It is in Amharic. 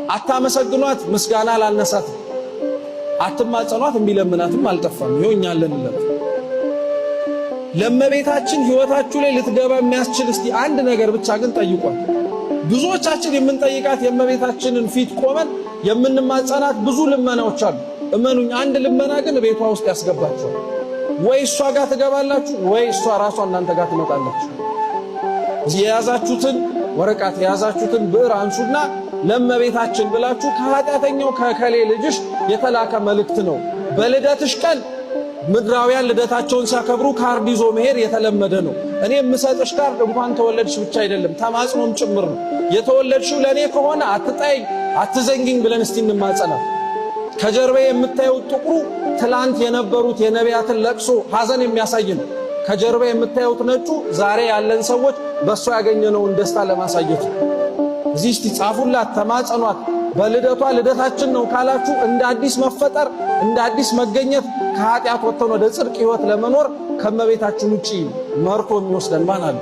አታመሰግኗት ምስጋና ላልነሳት አትማጸኗት እምቢለምናትም አልጠፋም ይሆኛ አለንለት ለመቤታችን ህይወታችሁ ላይ ልትገባ የሚያስችል እስቲ አንድ ነገር ብቻ ግን ጠይቋት ብዙዎቻችን የምንጠይቃት የመቤታችንን ፊት ቆመን የምንማጸናት ብዙ ልመናዎች አሉ እመኑኝ አንድ ልመና ግን ቤቷ ውስጥ ያስገባችሁ ወይ እሷ ጋር ትገባላችሁ ወይ እሷ ራሷ እናንተ ጋር ትመጣላችሁ የያዛችሁትን ወረቀት የያዛችሁትን ብዕር አንሱና ለመቤታችን ብላችሁ ከኃጢአተኛው ከከሌ ልጅሽ የተላከ መልእክት ነው በልደትሽ ቀን ምድራውያን ልደታቸውን ሲያከብሩ ካርድ ይዞ መሄድ የተለመደ ነው እኔ የምሰጥሽ ካርድ እንኳን ተወለድሽ ብቻ አይደለም ተማጽኖም ጭምር ነው የተወለድሽው ለኔ ከሆነ አትጣይ አትዘንጊኝ ብለን እስቲ እንማጸናት ከጀርባዬ የምታዩት ጥቁሩ ትላንት የነበሩት የነቢያትን ለቅሶ ሐዘን የሚያሳይ ነው ከጀርባዬ የምታዩት ነጩ ዛሬ ያለን ሰዎች በእሷ ያገኘነውን ደስታ ለማሳየት ነው እዚህ እስቲ ጻፉላት ተማጸኗት በልደቷ ልደታችን ነው ካላችሁ እንደ አዲስ መፈጠር እንደ አዲስ መገኘት ከኃጢአት ወጥተን ወደ ጽድቅ ሕይወት ለመኖር ከመቤታችን ውጪ መርቶ የሚወስደን ማን አለ